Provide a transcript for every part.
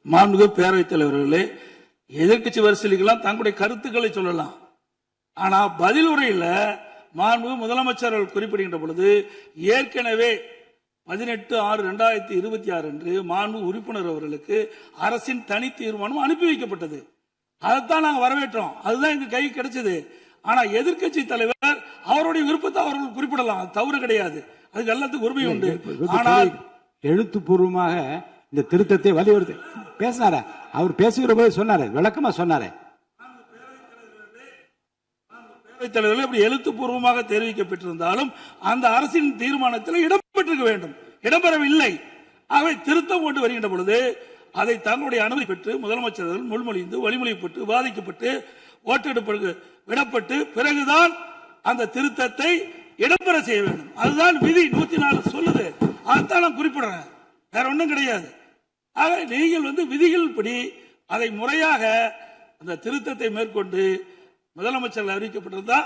மாண்புமிகு பேரவைத் தலைவர்களே, எதிர்க்கட்சி வரிசைகளுக்கெல்லாம் தங்களுடைய கருத்துக்களை சொல்லலாம். ஆனா பதில் உரையில் மாண்புமிகு முதலமைச்சர் குறிப்பிடுகின்ற பொழுது ஏற்கனவே 18/6/2026 அன்று மாண்பு உறுப்பினர் அவர்களுக்கு அரசின் தனி தீர்மானம் அனுப்பி வைக்கப்பட்டது. அதைத்தான் நாங்கள் வரவேற்றோம். அதுதான் எங்க கை கிடைச்சது. ஆனா எதிர்க்கட்சி தலைவர் அவருடைய விருப்பத்தை அவர்கள் குறிப்பிடலாம், அது தவறு கிடையாது, அதுக்கு எல்லாத்துக்கும் உரிமை உண்டு. ஆனால் எழுத்துப்பூர்வமாக இந்த திருத்தத்தை வலியுறுத்தி பேசினார, அவர் பேசுகிற போது சொன்னாரு, விளக்கமா சொன்னாரு. தலைவர்கள் இப்படி எழுத்துப்பூர்வமாக தெரிவிக்கப்பட்டிருந்தாலும் அந்த அரசின் தீர்மானத்தில் இடம்பெற்றிருக்க வேண்டும், இடம்பெறவில்லை. ஆகவே திருத்தம் கொண்டு வருகின்ற பொழுது அதை தங்களுடைய அனுமதி பெற்று முதலமைச்சர்கள் முன்மொழிந்து வழிமொழிப்பட்டு விவாதிக்கப்பட்டு ஓட்டெடுப்பு விடப்பட்டு பிறகுதான் அந்த திருத்தத்தை இடம்பெற செய்ய வேண்டும். அதுதான் விதி 104 சொல்லுது. அதைத்தான் நான் குறிப்பிடுறேன், வேற ஒன்றும் கிடையாது. ஆக நீங்கள் விதிகள் படி அதை முறையாக அந்த திருத்தத்தை மேற்கொண்டு முதலமைச்சர்கள் அறிவிக்கப்பட்டிருந்தா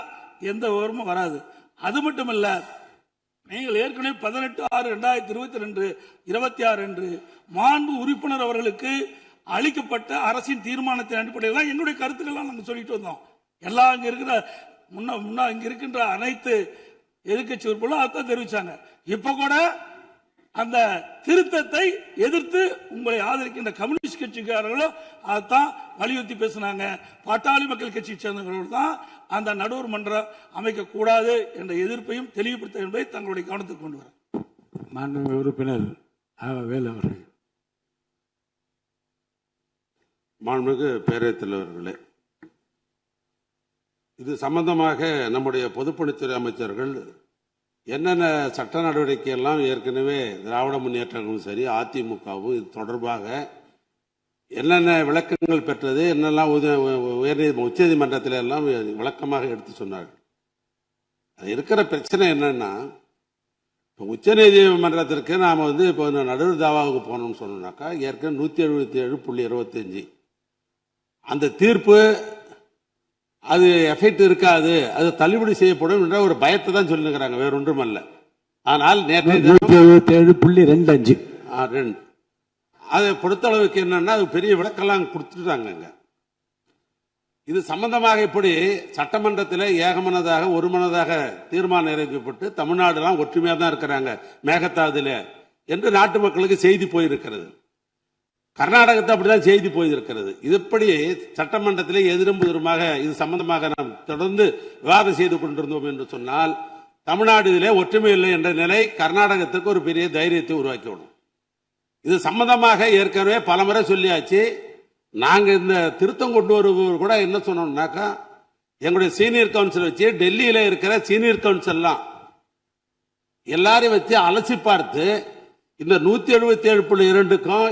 எந்த விவரமும் வராது. அது மட்டுமல்ல, நீங்கள் ஏற்கனவே 18/6/2022 அன்று மாண்பு உறுப்பினர் அவர்களுக்கு அளிக்கப்பட்ட அரசின் தீர்மானத்தின் அடிப்படையில் தான் எங்களுடைய கருத்துக்கள்லாம் நாங்கள் சொல்லிட்டு வந்தோம். எல்லாம் இங்க இருக்கிற இங்க இருக்கின்ற அனைத்து எதிர்க்கட்சி உறுப்பினர்களும் அதான் தெரிவிச்சாங்க. இப்ப கூட அந்த திருத்தத்தை எதிர்த்து உங்களை ஆதரிக்கின்ற கம்யூனிஸ்ட் கட்சிக்காரர்களும் அதான் வலியுறுத்தி பேசினாங்க. பாட்டாளி மக்கள் கட்சியை சேர்ந்தவர்கள் தான் அந்த நடுவர் மன்றம் அமைக்க கூடாது என்ற எதிர்ப்பையும் தெளிவுபடுத்த என்பதை தங்களுடைய கவனத்துக்கு கொண்டு வர. மாண்புமிகு உறுப்பினர் வேலு அவர்கள். மாண்புமிகு பேரவைத் தலைவர்களே, இது சம்பந்தமாக நம்முடைய பொதுப்பணித்துறை அமைச்சர்கள் என்னென்ன சட்ட நடவடிக்கை எல்லாம் ஏற்கனவே திராவிட முன்னேற்றங்களும் சரி அதிமுகவும் இது தொடர்பாக என்னென்ன விளக்கங்கள் பெற்றது, என்னெல்லாம் உச்சநீதிமன்றத்தில் எல்லாம் விளக்கமாக எடுத்து சொன்னார்கள். அது இருக்கிற பிரச்சனை என்னன்னா, இப்போ உச்சநீதிமன்றத்திற்கு நாம் இப்போ நடுவர் தாவாவுக்கு போனோம்னு சொன்னோம்னாக்கா ஏற்கனவே 177.25 அந்த தீர்ப்பு அது எஃபெக்ட் இருக்காது, அது தள்ளுபடி செய்யப்படும் என்ற ஒரு பயத்தை தான் சொல்லுங்கிறாங்க, வேற ஒன்றும் அல்ல. ஆனால் நேற்று 177.25 அதை பொறுத்தளவுக்கு என்னன்னா அது பெரிய விளக்கெல்லாம் கொடுத்துட்டாங்க. இது சம்பந்தமாக இப்படி சட்டமன்றத்தில் ஏகமனதாக ஒருமனதாக தீர்மானம் நிறைவேற்றப்பட்டு தமிழ்நாடுலாம் ஒற்றுமையா தான் இருக்கிறாங்க மேகதாதுல என்று நாட்டு மக்களுக்கு செய்தி போயிருக்கிறது. கர்நாடகத்தை அப்படிதான் செய்தி போயிருக்கிறது. இதுபடி சட்டமன்றத்திலே எதிரும் புதிருமாக இது சம்பந்தமாக நாம் தொடர்ந்து விவாதம் செய்து கொண்டிருந்தோம் என்று சொன்னால் தமிழ்நாடு இதிலே ஒற்றுமை இல்லை என்ற நிலை கர்நாடகத்துக்கு ஒரு பெரிய தைரியத்தை உருவாக்கிவிடும். இது சம்பந்தமாக ஏற்கனவே பலமுறை சொல்லியாச்சு. நாங்க இந்த திருத்தம் கொண்டு வருவது கூட என்ன சொன்னோம்னாக்கா எங்களுடைய சீனியர் கவுன்சில் வச்சு டெல்லியில இருக்கிற சீனியர் கவுன்சில் எல்லாரையும் வச்சு அலசி பார்த்து இந்த 177.2க்கும்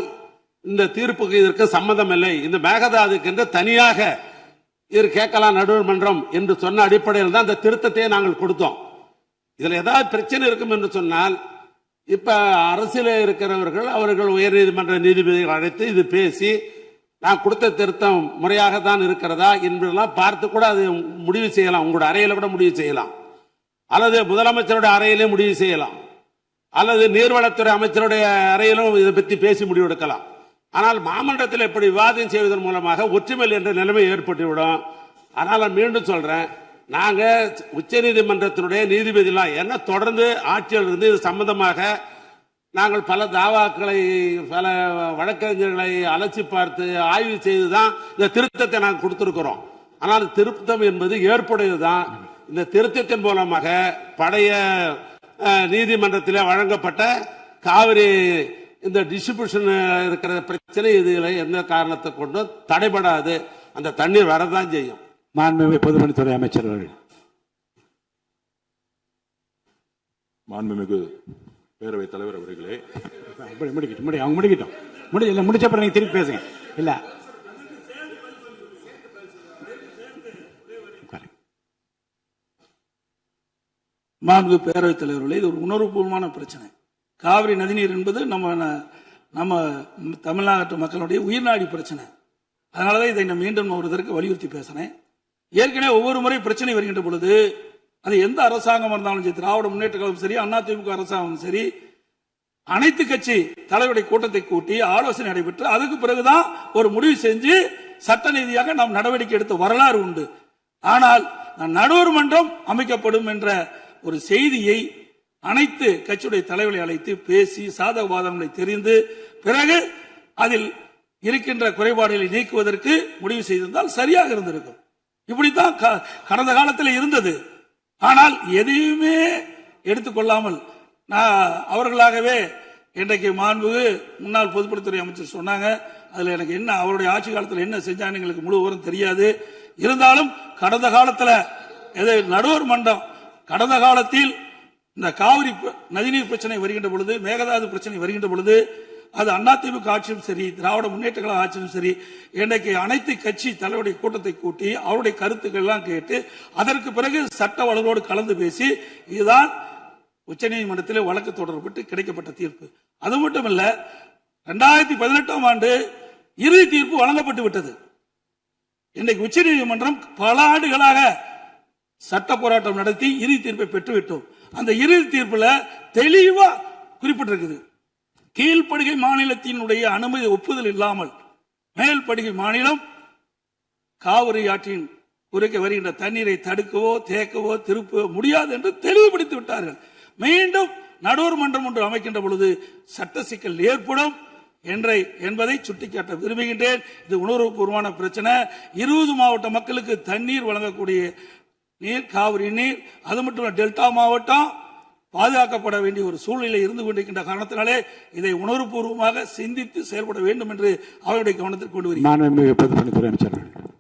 இந்த தீர்ப்புக்கு இதற்கு சம்பந்தம் இல்லை, இந்த மேகதாதுக்கு என்று தனியாக இது கேட்கலாம் நடுவர் மன்றம் என்று சொன்ன அடிப்படையில் தான் இந்த திருத்தத்தை நாங்கள் கொடுத்தோம். இதுல ஏதாவது பிரச்சனை இருக்கும் என்று சொன்னால் இப்ப அரசியல இருக்கிறவர்கள் அவர்கள் உயர்நீதிமன்ற நீதிபதிகள் அழைத்து இது பேசி நான் கொடுத்த திருத்தம் முறையாக தான் இருக்கிறதா என்பதெல்லாம் பார்த்து கூட அது முடிவு செய்யலாம். உங்களுடைய அறையில கூட முடிவு செய்யலாம், அல்லது முதலமைச்சருடைய அறையிலே முடிவு செய்யலாம், அல்லது நீர்வளத்துறை அமைச்சருடைய அறையிலும் இதை பற்றி பேசி முடிவெடுக்கலாம். ஆனால் மாமன்றத்தில் இப்படி விவாதம் செய்வதன் மூலமாக ஒற்றுமை என்ற நிலைமை ஏற்பட்டுவிடும். ஆனால் நான் மீண்டும் சொல்றேன், நாங்க உச்ச நீதிமன்றத்தினுடைய நீதிபதிலாம் என்ன தொடர்ந்து ஆட்சியில் இருந்து இது சம்பந்தமாக நாங்கள் பல தாவாக்களை பல வழக்கறிஞர்களை அலசி பார்த்து ஆய்வு செய்துதான் இந்த திருத்தத்தை நாங்கள் கொடுத்திருக்கிறோம். ஆனால் திருத்தம் என்பது ஏற்புடையதுதான். இந்த திருத்தத்தின் மூலமாக பழைய நீதிமன்றத்தில் வழங்கப்பட்ட காவிரி இந்த டிஸ்ட்ரிபியூஷன் இருக்கிற பிரச்சனை இதுல எந்த காரணத்தை கொண்டும் தடைபடாது, அந்த தண்ணீர் வரதான் செய்யும். மாண்புமிகு பொதுப்பணித்துறை அமைச்சர் அவர்கள். மாண்புமிகு பேரவைத் தலைவர் அவர்களே, அவங்க முடிக்கட்டும், முடிச்ச பிறகு நீங்க திருப்பி பேசுங்க. இல்ல மாண்புமிகு பேரவைத் தலைவர்களே, இது ஒரு உணர்வுபூர்வமான பிரச்சனை. காவிரி நதிநீர் என்பது நம்ம தமிழ்நாட்டு மக்களுடைய உயிர்நாடி பிரச்சனை. அதனாலதான் இதை நான் மீண்டும் ஒரு தடவை வலியுறுத்தி பேசுறேன். ஏற்கனவே ஒவ்வொரு முறை பிரச்சனை வருகின்ற பொழுது அது எந்த அரசாங்கம் இருந்தாலும் சரி, திராவிட முன்னேற்ற கழகம் சரி, அதிமுக அரசாங்கம் சரி, அனைத்து கட்சி தலைவருடைய கூட்டத்தை கூட்டி ஆலோசனை நடைபெற்று அதுக்கு பிறகுதான் ஒரு முடிவு செஞ்சு சட்ட ரீதியாக நாம் நடவடிக்கை எடுத்த வரலாறு உண்டு. ஆனால் நடுவர் மன்றம் அமைக்கப்படும் என்ற ஒரு செய்தியை அனைத்து கட்சியுடைய தலைவர்களை அழைத்து பேசி சாதக பாதகங்களை தெரிந்து பிறகு அதில் இருக்கின்ற குறைபாடுகளை நீக்குவதற்கு முடிவு செய்திருந்தால் சரியாக இருந்திருக்கும். இப்படித்தான் கடந்த காலத்தில் இருந்தது. ஆனால் எதையுமே எடுத்துக்கொள்ளாமல் அவர்களாகவே இன்றைக்கு மாண்புகு முன்னாள் பொதுப்பணித்துறை அமைச்சர் சொன்னாங்க. அதுல எனக்கு என்ன அவருடைய ஆட்சி காலத்தில் என்ன செஞ்சாங்க எங்களுக்கு முழு விவரம் தெரியாது. இருந்தாலும் கடந்த காலத்தில் நடுவர் மன்றம் கடந்த காலத்தில் இந்த காவிரி நதிநீர் பிரச்சனை வருகின்ற பொழுது, மேகதாது பிரச்சனை வருகின்ற பொழுது, அது அதிமுக ஆட்சியும் சரி, திராவிட முன்னேற்ற கழக ஆட்சியும் சரி, இன்றைக்கு அனைத்து கட்சி தலைவருடைய கூட்டத்தை கூட்டி அவருடைய கருத்துக்கள் எல்லாம் கேட்டு அதற்கு பிறகு சட்ட வல்லுநரோடு கலந்து பேசி இதுதான் உச்சநீதிமன்றத்தில் வழக்கு தொடரப்பட்டு கிடைக்கப்பட்ட தீர்ப்பு. அது மட்டுமல்ல, 2018 ஆண்டு இறுதி தீர்ப்பு வழங்கப்பட்டு விட்டது. இன்றைக்கு உச்சநீதிமன்றம் பல ஆண்டுகளாக சட்ட போராட்டம் நடத்தி இறுதி தீர்ப்பை பெற்றுவிட்டோம். அந்த இறுதி தீர்ப்புல தெளிவா குறிப்பிட்டிருக்குது, கீழ்ப்படுகை மாநிலத்தினுடைய அனுமதி ஒப்புதல் இல்லாமல் மேல்படுகை மாநிலம் காவிரி ஆற்றின் குறுக்கே வருகின்ற தண்ணீரை தடுக்கவோ தேக்கவோ திருப்பவோ முடியாது என்று தெளிவுபடுத்தி விட்டார்கள். மீண்டும் நடுவர் மன்றம் ஒன்று அமைக்கின்ற பொழுது சட்ட சிக்கல் ஏற்படும் என்பதை சுட்டிக்காட்ட விரும்புகின்றேன். இது உணர்வுபூர்வமான பிரச்சனை. 20 மாவட்ட மக்களுக்கு தண்ணீர் வழங்கக்கூடிய நீர் காவிரி நீர், அது மட்டும் டெல்டா மாவட்டம் பாதுகாக்கப்பட வேண்டிய ஒரு சூழ்நிலை இருந்து கொண்டிருக்கின்ற காரணத்தினாலே இதை உணர்வுபூர்வமாக சிந்தித்து செயல்பட வேண்டும் என்று அவருடைய கவனத்திற்கு கொண்டு வருகிறார்.